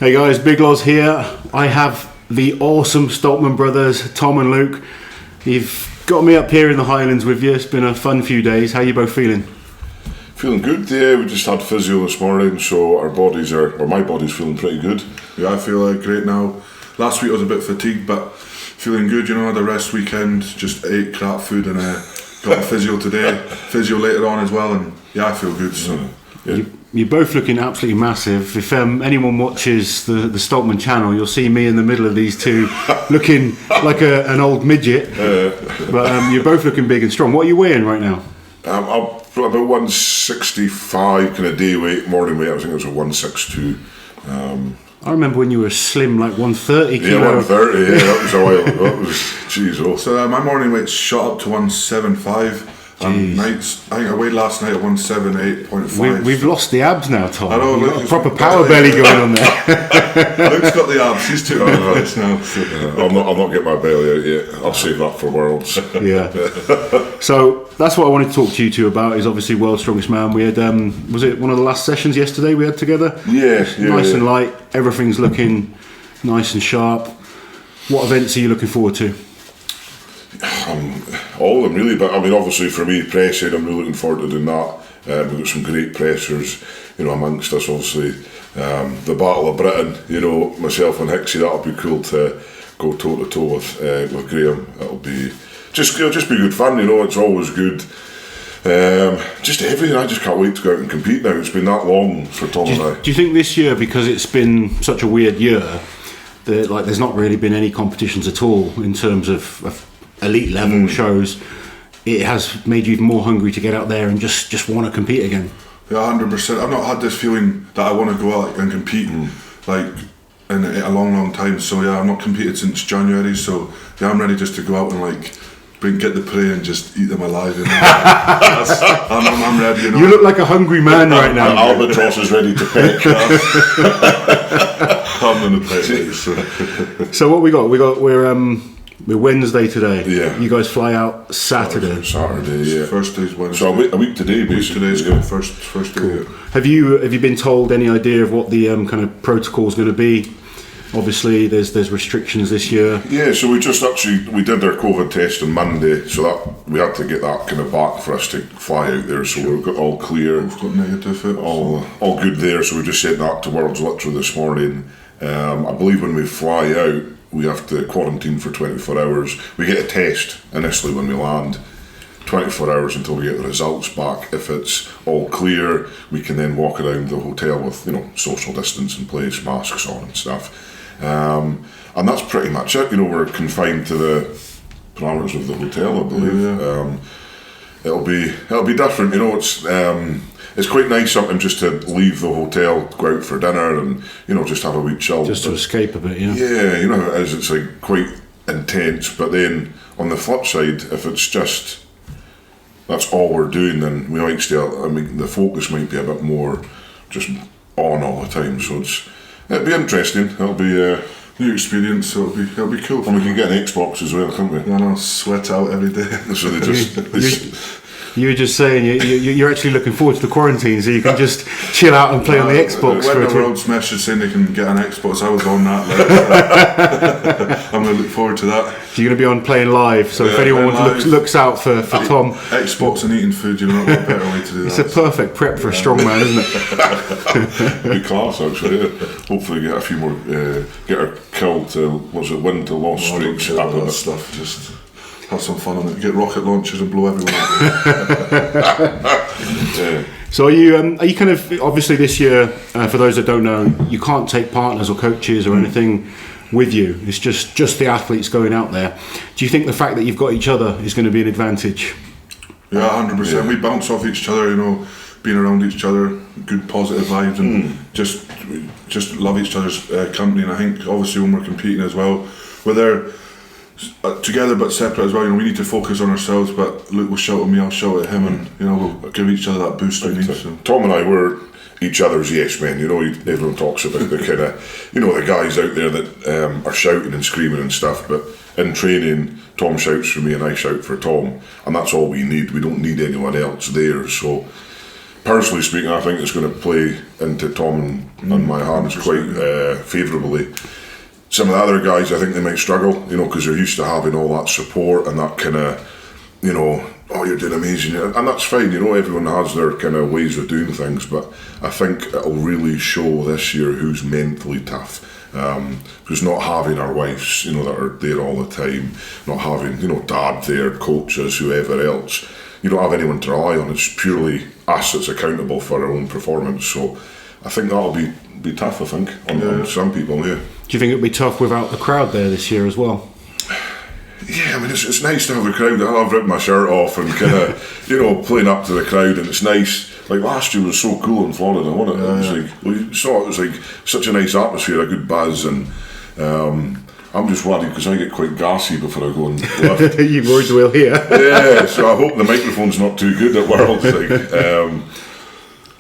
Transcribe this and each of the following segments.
Hey guys, Big Loz here. I have the awesome Stoltman brothers, Tom and Luke. You've got me up here in the Highlands with you. It's been a fun few days. How are you both feeling? Feeling good, yeah. We just had physio this morning, so my body's feeling pretty good. Yeah, I feel great now. Last week I was a bit fatigued, but feeling good, you know, had a rest weekend, just ate crap food and got a physio today, physio later on as well, and yeah, I feel good. So, yeah. You're both looking absolutely massive. If anyone watches the Stoltman channel, you'll see me in the middle of these two looking like an old midget. But you're both looking big and strong. What are you weighing right now? I'm about 165 kind of day weight, morning weight. I think it was a 162. I remember when you were slim, like 130 kilo. Yeah, 130. Yeah, that was a while ago. That was jeez. So my morning weight shot up to 175. Nights, I think I weighed last night at 178.5. We've lost the abs now, Tom. I know, you've got a proper power belly going on there. Luke's got the abs. He's too big now. I'll not get my belly out yet. I'll save that for Worlds. Yeah. So that's what I wanted to talk to you two about. Is obviously World's Strongest Man. We had was it one of the last sessions yesterday we had together? Yeah. Nice and light. Everything's looking nice and sharp. What events are you looking forward to? All of them really, but I mean obviously for me pressing, I'm really looking forward to doing that. We've got some great pressers, you know, amongst us obviously. The Battle of Britain, you know, myself and Hixie, that'll be cool to go toe to toe with Graham. It'll be just be good fun, you know. It's always good. Just everything. I just can't wait to go out and compete now. It's been that long for Tom and I. Do you think this year, because it's been such a weird year, that like there's not really been any competitions at all in terms of elite level shows, it has made you even more hungry to get out there and just want to compete again? Yeah, 100%. I've not had this feeling that I want to go out and compete like in a long time. So yeah, I've not competed since January. So yeah, I'm ready just to go out and like get the prey and just eat them alive. You know? I'm ready. You know? You look like a hungry man right now. Albatross is ready to peck. I'm in the place. So what we got? We're Wednesday today. Yeah. You guys fly out Saturday. Saturday, yeah. First day's Wednesday. So a week today, basically. Today's the first day. Cool. Have you been told any idea of what the kind of protocol is going to be? Obviously, there's restrictions this year. Yeah, so we did our COVID test on Monday, so that we had to get that kind of back for us to fly out there. So we've got all clear. We've got negative. All good there. So we just sent that to Worlds literally this morning. I believe when we fly out, we have to quarantine for 24 hours. We get a test initially when we land, 24 hours until we get the results back. If it's all clear, we can then walk around the hotel with, you know, social distance in place, masks on and stuff. And that's pretty much it. You know, we're confined to the parameters of the hotel, I believe. Yeah. It'll be different. You know, it's quite nice something just to leave the hotel, go out for dinner, and you know just have a wee chill. Just to escape a bit, yeah. Yeah, you know how it is. It's like quite intense. But then on the flip side, if it's just that's all we're doing, then we might still. I mean, the focus might be a bit more just on all the time. So it'll be interesting. It'll be new experience. So it'll be cool. And we can get an Xbox as well, can't we? Yeah, no, sweat out every day. So they just. You were just saying you're actually looking forward to the quarantine, so you can just chill out and play on the Xbox. When the World's message saying they can get an Xbox, I was on that. I'm going to look forward to that. So you're going to be on playing live. So if anyone looks out for Tom, Xbox and eating food, you know, what better way to do it's that. It's a perfect prep for a strongman, isn't it? Good class, actually. Yeah. Hopefully, get a few more, get her killed to win to loss streaks. All that stuff, just. Have some fun on it. Get rocket launchers and blow everyone up. Yeah. So are you kind of obviously this year? For those that don't know, you can't take partners or coaches or anything with you. It's just the athletes going out there. Do you think the fact that you've got each other is going to be an advantage? Yeah, 100%. We bounce off each other. You know, being around each other, good positive vibes, and just love each other's company. And I think obviously when we're competing as well, we're there. Together but separate as well. You know, we need to focus on ourselves. But Luke will shout at me, I'll shout at him, and you know we'll give each other that boost we need. So. Tom and I were each other's yes men. You know, everyone talks about the kind of, you know, the guys out there that are shouting and screaming and stuff. But in training, Tom shouts for me and I shout for Tom, and that's all we need. We don't need anyone else there. So personally speaking, I think it's going to play into Tom and my hands quite favourably. Some of the other guys, I think they might struggle, because they're used to having all that support and that kind of, oh, you're doing amazing, and that's fine. Everyone has their kind of ways of doing things, but I think it'll really show this year who's mentally tough. Who's not having our wives, that are there all the time, not having, dad there, coaches, whoever else. You don't have anyone to rely on. It's purely us that's accountable for our own performance. So I think that'll be tough, I think, on some people, yeah. Do you think it'll be tough without the crowd there this year as well? Yeah, I mean, it's nice to have the crowd. I've ripped my shirt off and kind of, playing up to the crowd, and it's nice. Like last year was so cool in Florida, wasn't it? It was like such a nice atmosphere, a good buzz, and I'm just worried because I get quite gassy before I go and lift. You worried will here. Yeah, so I hope the microphone's not too good at Worlds.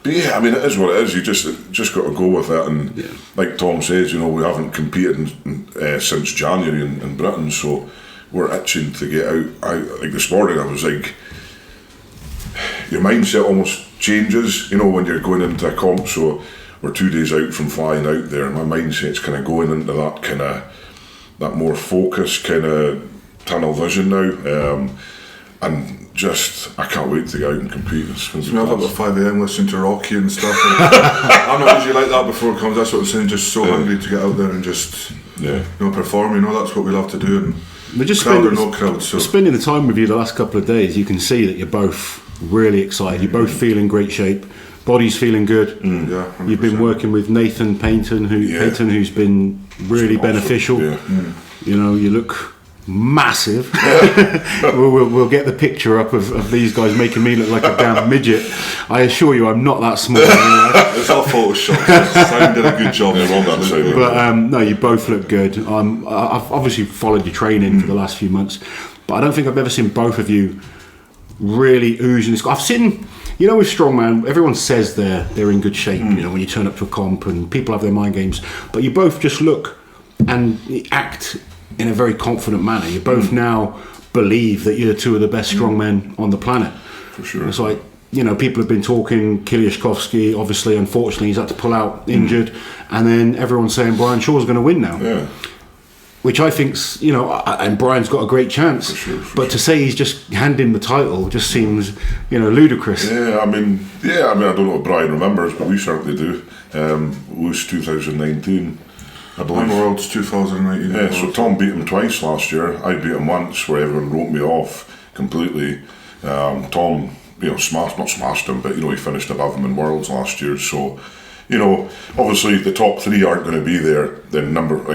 But yeah, I mean, it is what it is. You just got to go with it, and like Tom says, we haven't competed since January in Britain, so we're itching to get out. Like this morning, I was like, your mindset almost changes, when you're going into a comp. So we're 2 days out from flying out there, and my mindset's kind of going into that kind of that more focused kind of tunnel vision now, and just I can't wait to get out and compete. I'm up at 5 a.m. listening to Rocky and stuff. I'm not usually like that before it comes. That's what I'm saying. Just so hungry to get out there and just perform. That's what we love to do. And we're just crowd or no crowd. So spending the time with you the last couple of days, you can see that you're both really excited. You're both feeling great shape. Body's feeling good. Yeah, 100%. You've been working with Nathan Payton, who's been really beneficial. Yeah. You look massive. we'll get the picture up of these guys making me look like a damn midget. I assure you, I'm not that small. It's all Photoshop. Simon did a good job. But no, you both look good. I've obviously followed your training for the last few months, but I don't think I've ever seen both of you really oozing this. I've seen, with Strongman, everyone says they're in good shape. When you turn up to a comp and people have their mind games, but you both just look and act in a very confident manner. You both now believe that you're two of the best strongmen on the planet. For sure. It's like, people have been talking, Kiliashkovsky, obviously, unfortunately, he's had to pull out injured, and then everyone's saying Brian Shaw's going to win now. Yeah. Which I think's, and Brian's got a great chance. For sure. To say he's just handing the title just seems, ludicrous. Yeah, I mean, I don't know what Brian remembers, but we certainly do. It was 2019. I believe. Worlds 2019. Yeah, so Tom beat him twice last year. I beat him once, where everyone wrote me off completely. Tom, not smashed him, but he finished above him in Worlds last year. So, obviously the top three aren't going to be there. Then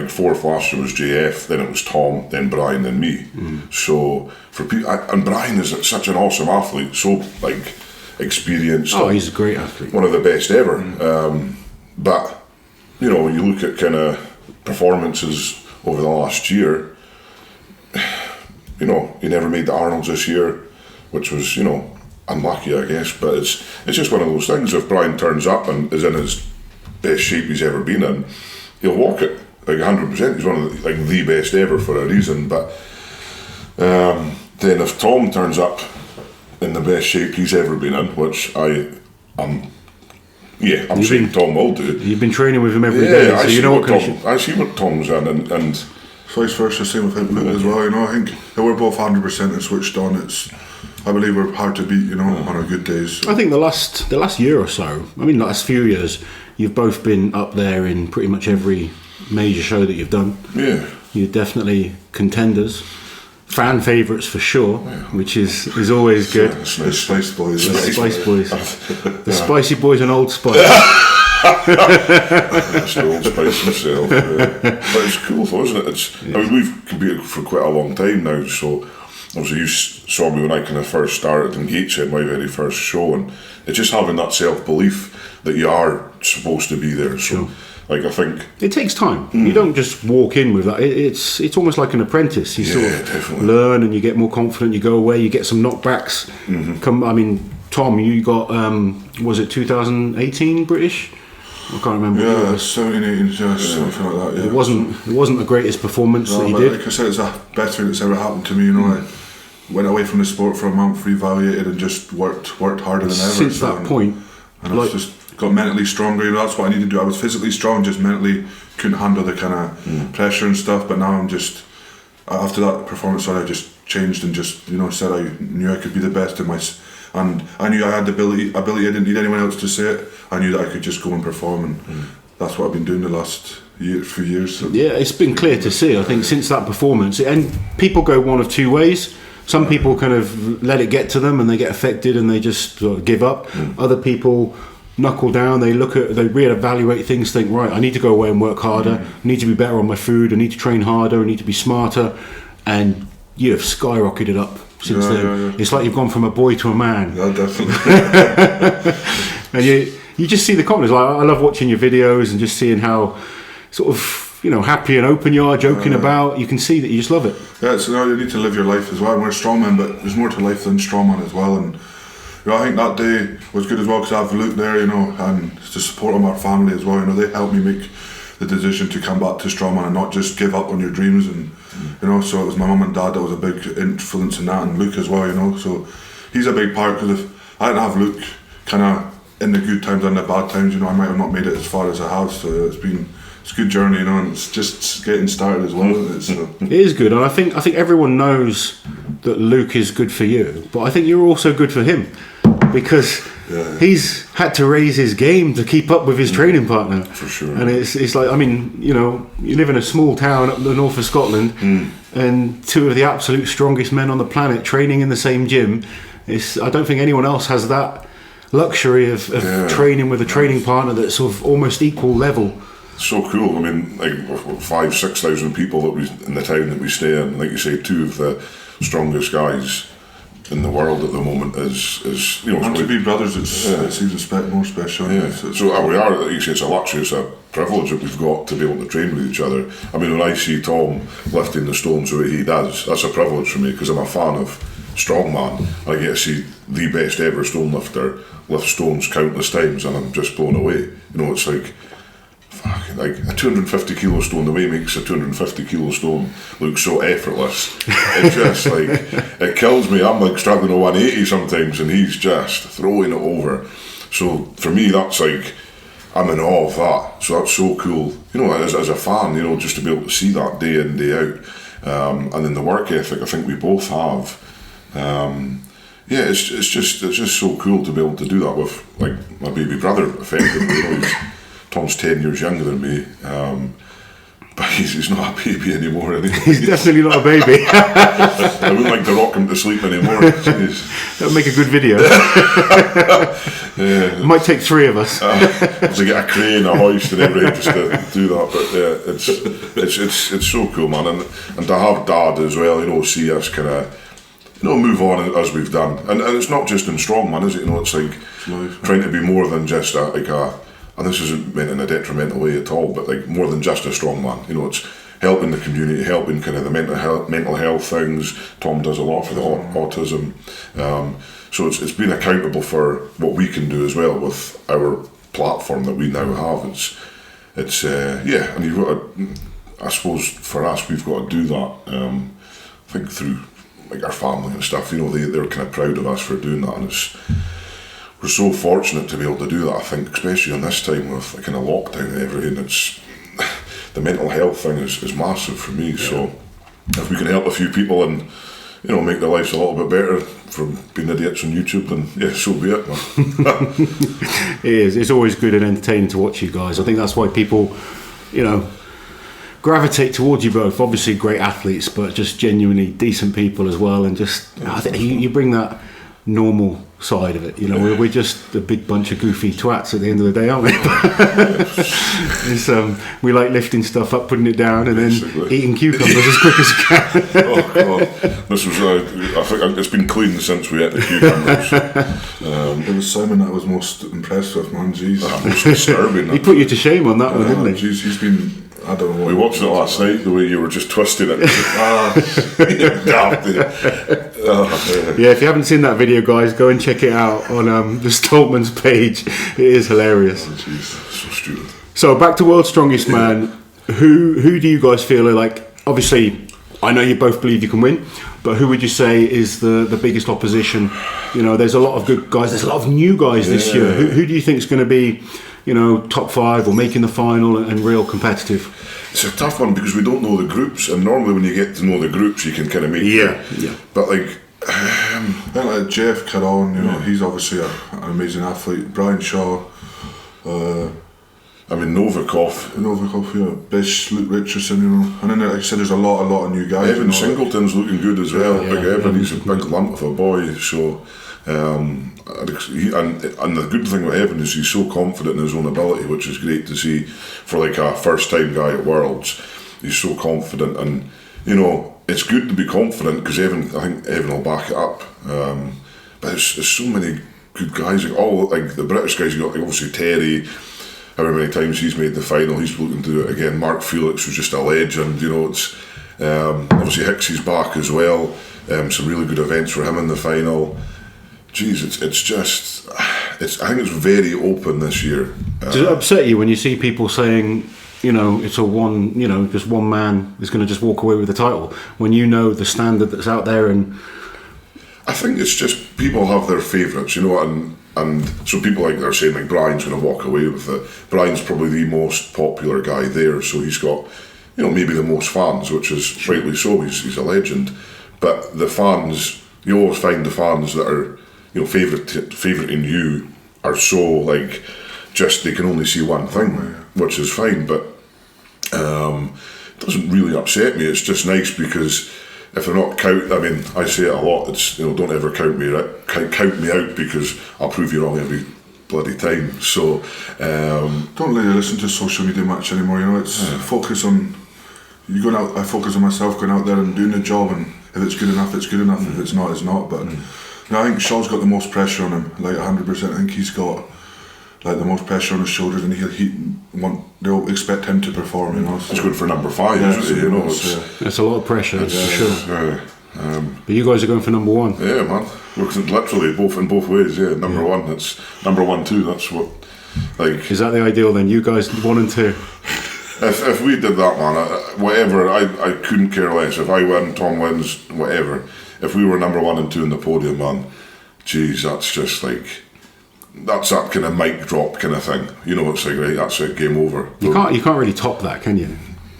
fourth last year was JF, then it was Tom, then Brian, then me. So for people, and Brian is such an awesome athlete, so experienced. Oh, he's a great athlete, one of the best ever. But when you look at kind of performances over the last year, he never made the Arnold's this year, which was, unlucky, I guess. But it's just one of those things. If Brian turns up and is in his best shape he's ever been in, he'll walk it 100%. He's one of the best ever for a reason. But then if Tom turns up in the best shape he's ever been in, which I'm saying Tom will do. You've been training with him every day, so you know I see what Tom's in, and vice versa, same with him as well. I think that we're both 100% and switched on. I believe we're hard to beat, on our good days. So. I think the last year or so, last few years, you've both been up there in pretty much every major show that you've done. Yeah, you're definitely contenders. Fan favourites for sure, which is always good. The Spice Boys. The Spicy Boys and Old Spice. That's the Old Spice himself. But it's cool though, isn't it? We've competed for quite a long time now, so obviously you saw me when I kind of first started in Gateshead, my very first show, and it's just having that self-belief that you are supposed to be there. So I think it takes time. You don't just walk in with that. It's almost like an apprentice. You sort of learn and you get more confident. You go away, you get some knockbacks. Tom, you got was it 2018 British? I can't remember. Yeah, 17, 18, something like that. Yeah. It wasn't the greatest performance that you did. Like I said, it's the best thing that's ever happened to me. I went away from the sport for a month, reevaluated, and just worked harder than ever. Since that point, and I was just got mentally stronger. You know, that's what I needed to do. I was physically strong, just mentally couldn't handle the kind of pressure and stuff. But now I'm just, after that performance, I just changed and just, you know, said I knew I could be the best in my, and I knew I had the ability. I didn't need anyone else to say it. I knew that I could just go and perform, and that's what I've been doing the last few years. So. Yeah, it's been clear to see, I think, since that performance. And people go one of two ways. Some people kind of let it get to them and they get affected and they just sort of give up. Other people knuckle down, they reevaluate things, think, right, I need to go away and work harder, I need to be better on my food, I need to train harder, I need to be smarter. And you have skyrocketed up since then. It's like you've gone from a boy to a man. Yeah, definitely. And you just see the confidence. I love watching your videos and just seeing how sort of, you know, happy and open you are, joking about. You can see that you just love it. Yeah, so you need to live your life as well. And we're strongman, but there's more to life than strongman as well. And you know, I think that day was good as well because I have Luke there, you know, and to support him, our family as well. You know, they helped me make the decision to come back to strongman and not just give up on your dreams. And you know, so it was my mum and dad that was a big influence in that, and Luke as well. You know, so he's a big part because if I didn't have Luke, kind of in the good times and the bad times, you know, I might have not made it as far as I have. So it's a good journey, you know, and it's just getting started as well. It is good, and I think everyone knows that Luke is good for you, but I think you're also good for him because he's had to raise his game to keep up with his training partner. For sure. And it's like, I mean, you know, you live in a small town up the north of Scotland, and two of the absolute strongest men on the planet training in the same gym. I don't think anyone else has that luxury of training with a training partner that's sort of almost equal level. So cool. I mean, like 5,000-6,000 people in the town that we stay in. Like you say, two of the strongest guys in the world at the moment is you know. And to be brothers, it's even more special. Yeah. So we are. You say it's a luxury. It's a privilege that we've got to be able to train with each other. I mean, when I see Tom lifting the stones the way he does, that's a privilege for me because I'm a fan of strongman. I get to see the best ever stone lifter lift stones countless times, and I'm just blown away. You know, it's like a 250 kilo stone. The way he makes a 250 kilo stone look so effortless. It just it kills me. I'm like struggling to 180 sometimes, and he's just throwing it over. So for me, that's like, I'm in awe of that. So that's so cool. You know, as a fan, you know, just to be able to see that day in, day out, and then the work ethic I think we both have. It's just so cool to be able to do that with like my baby brother. Effectively, you know, Tom's 10 years younger than me, but he's not a baby anymore. He's definitely not a baby. I wouldn't like to rock him to sleep anymore. That would make a good video. It might take three of us to get a crane, a hoist, and everything just to do that. But it's so cool, man, and to have Dad as well. You know, see us kind of, you know, move on as we've done, and it's not just in strongman, is it? You know, it's like trying to be more than just and this isn't meant in a detrimental way at all, but like more than just a strongman. You know, it's helping the community, helping kind of the mental health things. Tom does a lot for the autism, so it's being accountable for what we can do as well with our platform that we now have. It's and you've got to, I suppose for us, we've got to do that. I think through like our family and stuff, you know, they're kind of proud of us for doing that, and we're so fortunate to be able to do that. I think, especially in this time with the kind of lockdown and everything, it's the mental health thing is massive for me. Yeah. So if we can help a few people and, you know, make their lives a little bit better from being idiots on YouTube, then so be it, man. It is. It's always good and entertaining to watch you guys. I think that's why people, you know, gravitate towards you both. Obviously great athletes, but just genuinely decent people as well. And just, I think you bring that normal side of it, you know. We're just a big bunch of goofy twats at the end of the day, aren't we? We like lifting stuff up, putting it down, and then eating cucumbers as quick as we can. Oh God, this was I think it's been clean since we ate the cucumbers. It was Simon that I was most impressed with, man. Jeez, most disturbing. He put you to shame on that one, didn't he? Jeez, he's been, I don't know. We watched it last night, the way you were just twisting it. Yeah, if you haven't seen that video, guys, go and check it out on the Stoltman's page. It is hilarious. Oh, jeez, so stupid. So back to World's Strongest Man. Who do you guys feel are like? Obviously, I know you both believe you can win, but who would you say is the biggest opposition? You know, there's a lot of good guys. There's a lot of new guys this year. Who do you think is going to be, you know, top 5 or making the final and real competitive? It's a tough one because we don't know the groups, and normally when you get to know the groups, you can kind of make it. But like, I think like Jeff Caron, you know, he's obviously an amazing athlete. Brian Shaw. I mean, Novikov, yeah, Bish, Luke Richardson, you know, and then like I said, there's a lot of new guys. Evan Singleton's looking good as well. Big Evan, he's a big lump of a boy. So, and the good thing with Evan is he's so confident in his own ability, which is great to see for like a first-time guy at Worlds. He's so confident, and you know, it's good to be confident because I think Evan will back it up. But there's so many good guys, like the British guys. You got like obviously Terry. However many times he's made the final, he's looking to do it again. Mark Felix was just a legend, you know. It's obviously Hicksy's back as well. Some really good events for him in the final. Jeez, it's just, I think it's very open this year. Does it upset you when you see people saying, you know, it's just one man is going to just walk away with the title when you know the standard that's out there? And I think it's just people have their favourites, you know, and so people like they're saying like Brian's going to walk away with it. Brian's probably the most popular guy there, so he's got, you know, maybe the most fans, which is rightly so. He's a legend, but the fans, you always find the fans that are, you know, favouriting you are so like just they can only see one thing, which is fine, but it doesn't really upset me. It's just nice because if they're not I mean, I say it a lot. It's, you know, don't ever count me out because I'll prove you wrong every bloody time. So don't really listen to social media much anymore. You know, it's focus on you going out. I focus on myself going out there and doing the job, and if it's good enough, it's good enough. If it's not, it's not. But you know, I think Shaw's got the most pressure on him, like 100%. I think he's got like the most pressure on his shoulders, and they'll expect him to perform. You know, so. It's good for number 5, isn't it? You know, it's a lot of pressure, that's for sure. But you guys are going for number 1. Yeah, man. Literally in both ways. Yeah, number 1. It's number 1 too. That's what. Like, is that the ideal then? You guys 1 and 2. If we did that, man, whatever, I couldn't care less. If I win, Tom wins, whatever. If we were number 1 and 2 in the podium, man, geez, that's just like. That's that kind of mic drop kind of thing, you know. It's like, right, that's it, game over. You can't really top that, can you?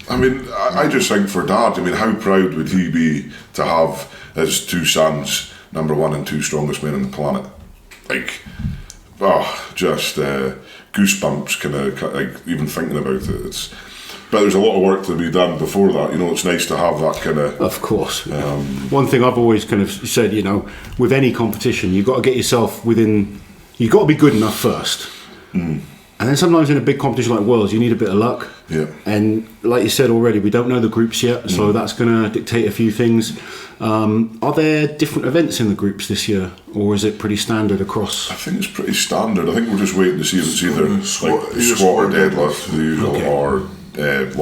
I mean, I just think for Dad, I mean, how proud would he be to have his 2 sons number 1 and 2 strongest men on the planet? Like, just goosebumps, kind of like even thinking about it. But there's a lot of work to be done before that. You know, it's nice to have that kind of. Of course. One thing I've always kind of said, you know, with any competition, you've got to get yourself within. You've got to be good enough first. And then sometimes in a big competition like Worlds, you need a bit of luck. Yeah. And like you said already, we don't know the groups yet, so that's going to dictate a few things. Are there different events in the groups this year, or is it pretty standard across? I think it's pretty standard. I think we're just waiting to see if it's either squat or deadlift, the usual, or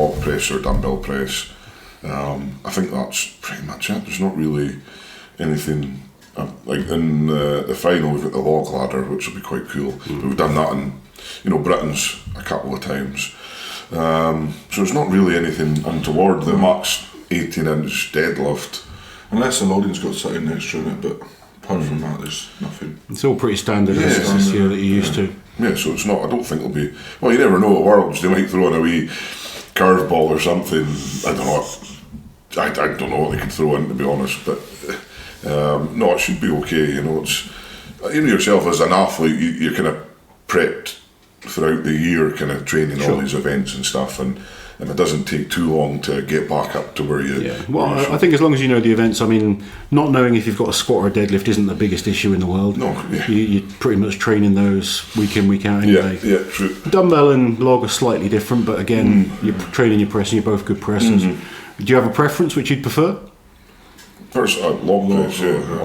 log press or dumbbell press. I think that's pretty much it. There's not really anything. Like in the final, we've got the log ladder, which will be quite cool. But we've done that in, you know, Britain's a couple of times. So it's not really anything untoward. The max 18-inch deadlift, unless the loading's got something extra in it. But apart from that, there's nothing. It's all pretty standard this year that you're used to. Yeah, so it's not. I don't think it'll be. Well, you never know at Worlds. They might throw in a wee curveball or something. I don't know. I don't know what they could throw in, to be honest, but. No, it should be okay. You know, it's you know yourself as an athlete. You're kind of prepped throughout the year, kind of training all these events and stuff, and it doesn't take too long to get back up to where you. Yeah. Well, I think as long as you know the events. I mean, not knowing if you've got a squat or a deadlift isn't the biggest issue in the world. No, yeah. You're pretty much training those week in, week out anyway. Yeah, true. Dumbbell and log are slightly different, but again, you're training your press, and you're both good pressers. Do you have a preference which you'd prefer? First, log press,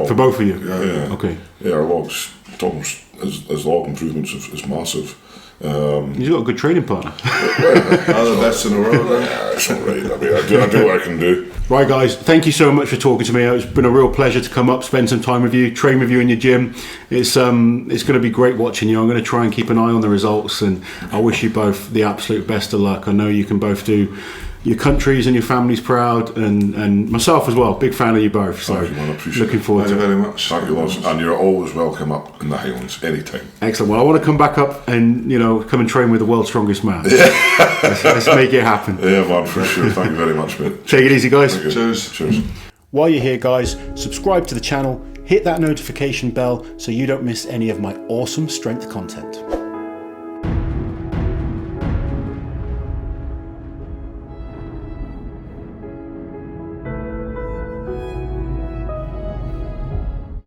for both of you. Yeah. Okay. Yeah, our logs, Tom's, his log improvements is massive. He's got a good training partner. The best in the world. Yeah, it's all right. I mean, I do what I can do. Right, guys, thank you so much for talking to me. It's been a real pleasure to come up, spend some time with you, train with you in your gym. It's going to be great watching you. I'm going to try and keep an eye on the results, and I wish you both the absolute best of luck. I know you can both do your countries and your families proud, and myself as well. Big fan of you both. So Thank you, man. I appreciate looking it. forward Thank to you it. very much. Thank you, Loz. And you're always welcome up in the Highlands, anytime. Excellent. Well, I want to come back up and come and train with the world's strongest man. Let's make it happen. Yeah, man, for sure. Thank you very much, mate. Take it easy, guys. Cheers. Cheers. While you're here, guys, subscribe to the channel, hit that notification bell so you don't miss any of my awesome strength content.